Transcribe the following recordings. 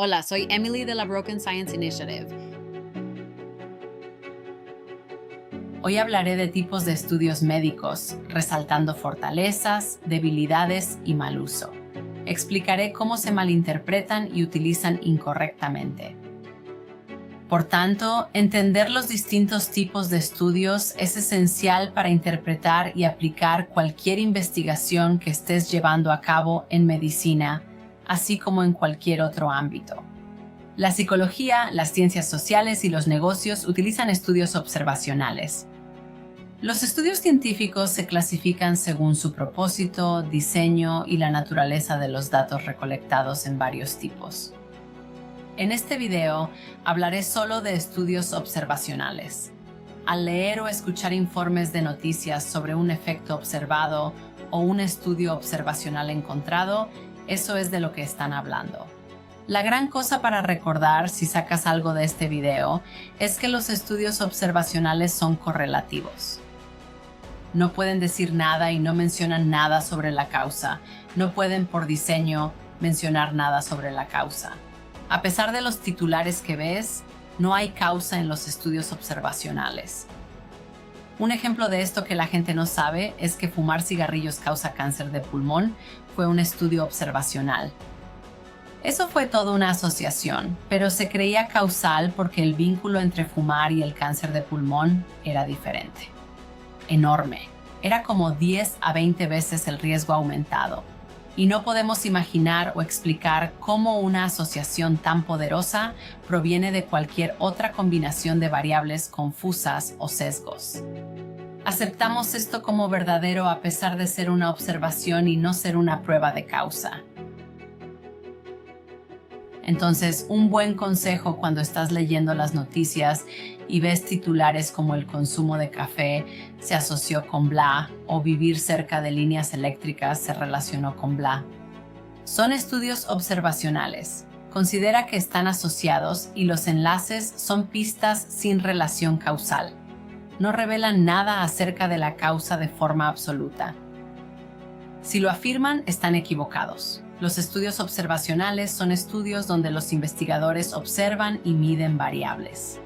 Hola, soy Emily de la Broken Science Initiative. Hoy hablaré de tipos de estudios médicos, resaltando fortalezas, debilidades y mal uso. Explicaré cómo se malinterpretan y utilizan incorrectamente. Por tanto, entender los distintos tipos de estudios es esencial para interpretar y aplicar cualquier investigación que estés llevando a cabo en medicina, así como en cualquier otro ámbito. La psicología, las ciencias sociales y los negocios utilizan estudios observacionales. Los estudios científicos se clasifican según su propósito, diseño y la naturaleza de los datos recolectados en varios tipos. En este video hablaré solo de estudios observacionales. Al leer o escuchar informes de noticias sobre un efecto observado o un estudio observacional encontrado, eso es de lo que están hablando. La gran cosa para recordar, si sacas algo de este video, es que los estudios observacionales son correlativos. No pueden decir nada y no mencionan nada sobre la causa. No pueden, por diseño, mencionar nada sobre la causa. A pesar de los titulares que ves, no hay causa en los estudios observacionales. Un ejemplo de esto que la gente no sabe es que fumar cigarrillos causa cáncer de pulmón fue un estudio observacional. Eso fue toda una asociación, pero se creía causal porque el vínculo entre fumar y el cáncer de pulmón era diferente. Enorme. Era como 10 a 20 veces el riesgo aumentado. Y no podemos imaginar o explicar cómo una asociación tan poderosa proviene de cualquier otra combinación de variables confusas o sesgos. Aceptamos esto como verdadero a pesar de ser una observación y no ser una prueba de causa. Entonces, un buen consejo cuando estás leyendo las noticias y ves titulares como el consumo de café se asoció con bla o vivir cerca de líneas eléctricas se relacionó con bla. Son estudios observacionales. Considera que están asociados y los enlaces son pistas sin relación causal. No revelan nada acerca de la causa de forma absoluta. Si lo afirman, están equivocados. Los estudios observacionales son estudios donde los investigadores observan y miden variables.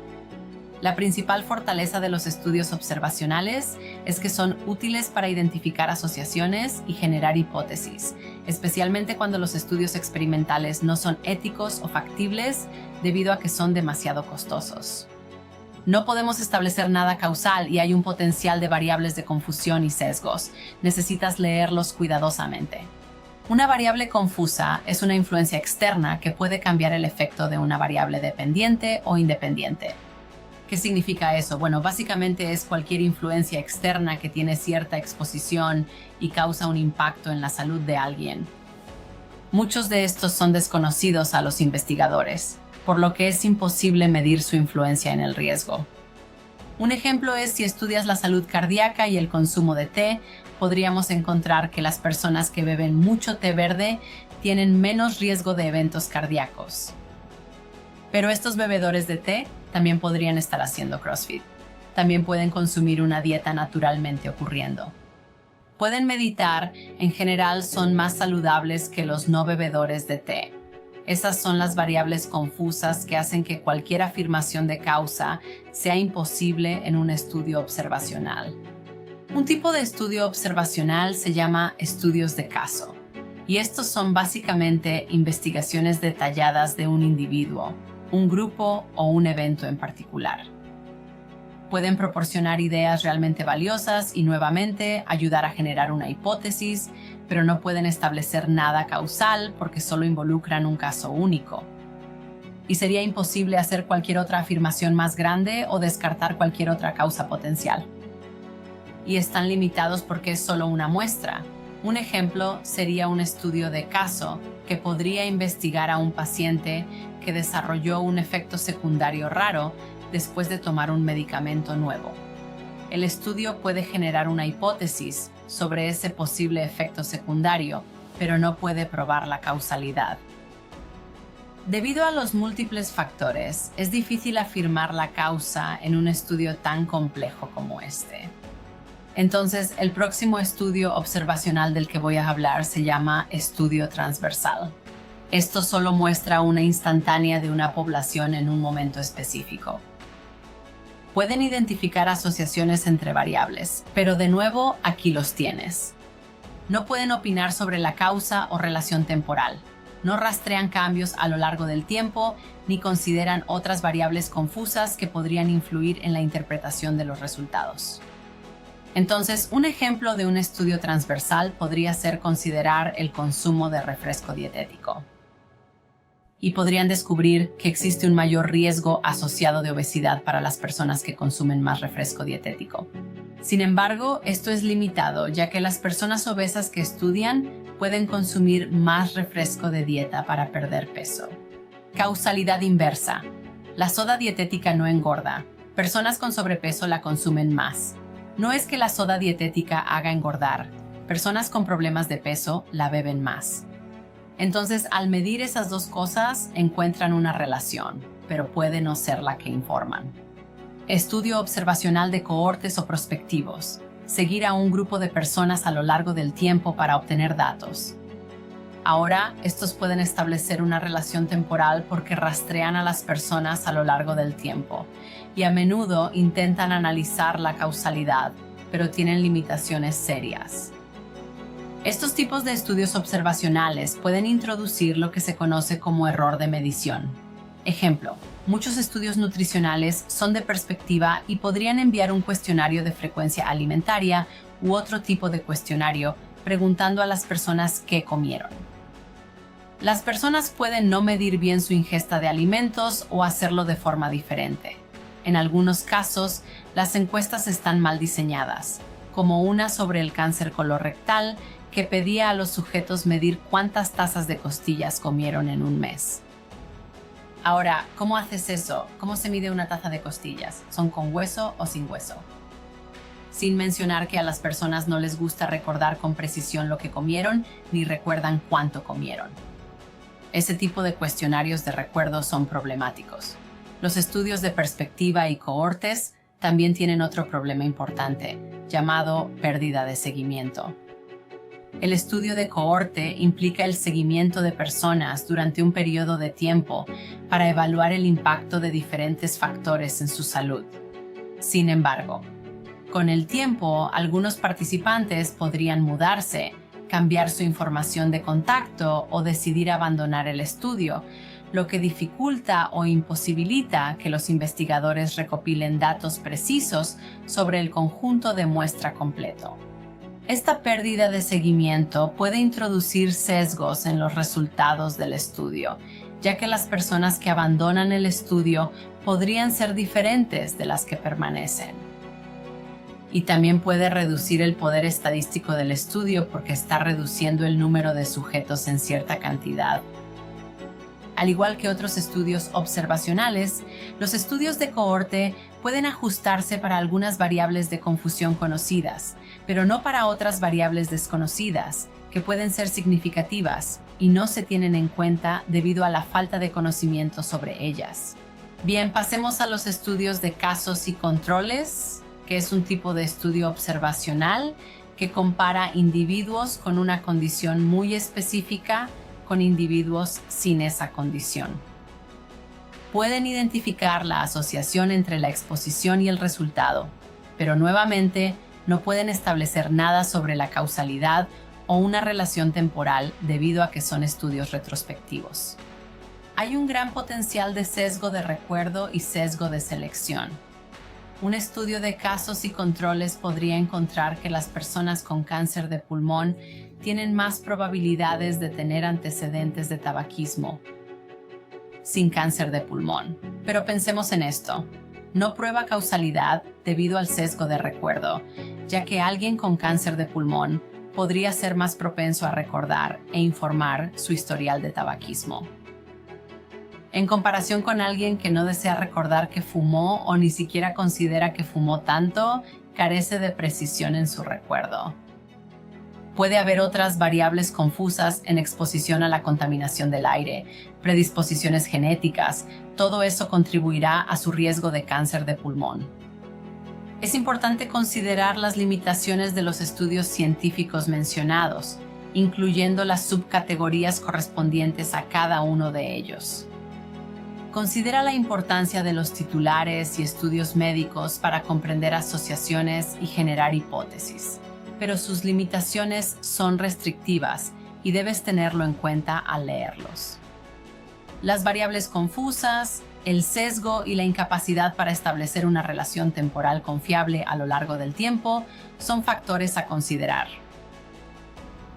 La principal fortaleza de los estudios observacionales es que son útiles para identificar asociaciones y generar hipótesis, especialmente cuando los estudios experimentales no son éticos o factibles debido a que son demasiado costosos. No podemos establecer nada causal y hay un potencial de variables de confusión y sesgos. Necesitas leerlos cuidadosamente. Una variable confusa es una influencia externa que puede cambiar el efecto de una variable dependiente o independiente. ¿Qué significa eso? Bueno, básicamente es cualquier influencia externa que tiene cierta exposición y causa un impacto en la salud de alguien. Muchos de estos son desconocidos a los investigadores, por lo que es imposible medir su influencia en el riesgo. Un ejemplo es si estudias la salud cardíaca y el consumo de té, podríamos encontrar que las personas que beben mucho té verde tienen menos riesgo de eventos cardíacos. Pero estos bebedores de té también podrían estar haciendo CrossFit. También pueden consumir una dieta naturalmente ocurriendo. Pueden meditar, en general son más saludables que los no bebedores de té. Esas son las variables confusas que hacen que cualquier afirmación de causa sea imposible en un estudio observacional. Un tipo de estudio observacional se llama estudios de caso, y estos son básicamente investigaciones detalladas de un individuo, un grupo o un evento en particular. Pueden proporcionar ideas realmente valiosas y nuevamente ayudar a generar una hipótesis, pero no pueden establecer nada causal porque solo involucran un caso único. Y sería imposible hacer cualquier otra afirmación más grande o descartar cualquier otra causa potencial. Y están limitados porque es solo una muestra. Un ejemplo sería un estudio de caso que podría investigar a un paciente que desarrolló un efecto secundario raro después de tomar un medicamento nuevo. El estudio puede generar una hipótesis sobre ese posible efecto secundario, pero no puede probar la causalidad. Debido a los múltiples factores, es difícil afirmar la causa en un estudio tan complejo como este. Entonces, el próximo estudio observacional del que voy a hablar se llama estudio transversal. Esto solo muestra una instantánea de una población en un momento específico. Pueden identificar asociaciones entre variables, pero de nuevo aquí los tienes. No pueden opinar sobre la causa o relación temporal. No rastrean cambios a lo largo del tiempo ni consideran otras variables confusas que podrían influir en la interpretación de los resultados. Entonces, un ejemplo de un estudio transversal podría ser considerar el consumo de refresco dietético. Y podrían descubrir que existe un mayor riesgo asociado de obesidad para las personas que consumen más refresco dietético. Sin embargo, esto es limitado, ya que las personas obesas que estudian pueden consumir más refresco de dieta para perder peso. Causalidad inversa. La soda dietética no engorda. Personas con sobrepeso la consumen más. No es que la soda dietética haga engordar. Personas con problemas de peso la beben más. Entonces, al medir esas dos cosas, encuentran una relación, pero puede no ser la que informan. Estudio observacional de cohortes o prospectivos. Seguir a un grupo de personas a lo largo del tiempo para obtener datos. Ahora, estos pueden establecer una relación temporal porque rastrean a las personas a lo largo del tiempo y a menudo intentan analizar la causalidad, pero tienen limitaciones serias. Estos tipos de estudios observacionales pueden introducir lo que se conoce como error de medición. Ejemplo, muchos estudios nutricionales son de perspectiva y podrían enviar un cuestionario de frecuencia alimentaria u otro tipo de cuestionario preguntando a las personas qué comieron. Las personas pueden no medir bien su ingesta de alimentos o hacerlo de forma diferente. En algunos casos, las encuestas están mal diseñadas, como una sobre el cáncer colorectal que pedía a los sujetos medir cuántas tazas de costillas comieron en un mes. Ahora, ¿cómo haces eso? ¿Cómo se mide una taza de costillas? ¿Son con hueso o sin hueso? Sin mencionar que a las personas no les gusta recordar con precisión lo que comieron ni recuerdan cuánto comieron. Ese tipo de cuestionarios de recuerdo son problemáticos. Los estudios de perspectiva y cohortes también tienen otro problema importante, llamado pérdida de seguimiento. El estudio de cohorte implica el seguimiento de personas durante un periodo de tiempo para evaluar el impacto de diferentes factores en su salud. Sin embargo, con el tiempo, algunos participantes podrían mudarse, cambiar su información de contacto o decidir abandonar el estudio, lo que dificulta o imposibilita que los investigadores recopilen datos precisos sobre el conjunto de muestra completo. Esta pérdida de seguimiento puede introducir sesgos en los resultados del estudio, ya que las personas que abandonan el estudio podrían ser diferentes de las que permanecen. Y también puede reducir el poder estadístico del estudio porque está reduciendo el número de sujetos en cierta cantidad. Al igual que otros estudios observacionales, los estudios de cohorte pueden ajustarse para algunas variables de confusión conocidas, pero no para otras variables desconocidas, que pueden ser significativas y no se tienen en cuenta debido a la falta de conocimiento sobre ellas. Bien, pasemos a los estudios de casos y controles, que es un tipo de estudio observacional que compara individuos con una condición muy específica con individuos sin esa condición. Pueden identificar la asociación entre la exposición y el resultado, pero nuevamente no pueden establecer nada sobre la causalidad o una relación temporal debido a que son estudios retrospectivos. Hay un gran potencial de sesgo de recuerdo y sesgo de selección. Un estudio de casos y controles podría encontrar que las personas con cáncer de pulmón tienen más probabilidades de tener antecedentes de tabaquismo sin cáncer de pulmón. Pero pensemos en esto. No prueba causalidad debido al sesgo de recuerdo, ya que alguien con cáncer de pulmón podría ser más propenso a recordar e informar su historial de tabaquismo. En comparación con alguien que no desea recordar que fumó o ni siquiera considera que fumó tanto, carece de precisión en su recuerdo. Puede haber otras variables confusas en exposición a la contaminación del aire, predisposiciones genéticas, todo eso contribuirá a su riesgo de cáncer de pulmón. Es importante considerar las limitaciones de los estudios científicos mencionados, incluyendo las subcategorías correspondientes a cada uno de ellos. Considera la importancia de los titulares y estudios médicos para comprender asociaciones y generar hipótesis, pero sus limitaciones son restrictivas y debes tenerlo en cuenta al leerlos. Las variables confusas, el sesgo y la incapacidad para establecer una relación temporal confiable a lo largo del tiempo son factores a considerar.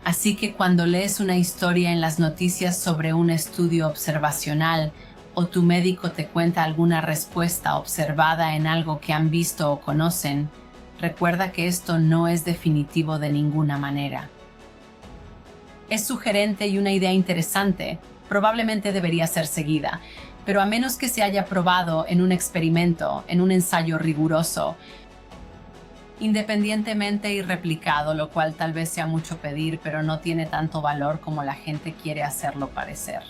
Así que cuando lees una historia en las noticias sobre un estudio observacional o tu médico te cuenta alguna respuesta observada en algo que han visto o conocen, recuerda que esto no es definitivo de ninguna manera. Es sugerente y una idea interesante, probablemente debería ser seguida, pero a menos que se haya probado en un experimento, en un ensayo riguroso, independientemente y replicado, lo cual tal vez sea mucho pedir, pero no tiene tanto valor como la gente quiere hacerlo parecer.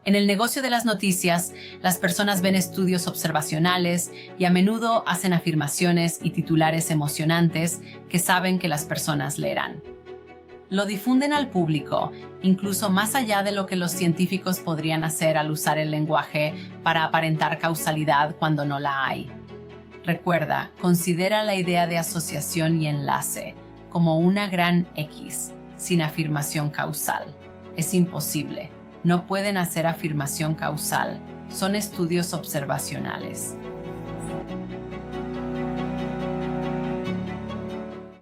En el negocio de las noticias, las personas ven estudios observacionales y a menudo hacen afirmaciones y titulares emocionantes que saben que las personas leerán. Lo difunden al público, incluso más allá de lo que los científicos podrían hacer al usar el lenguaje para aparentar causalidad cuando no la hay. Recuerda, considera la idea de asociación y enlace como una gran X, sin afirmación causal. Es imposible. No pueden hacer afirmación causal. Son estudios observacionales.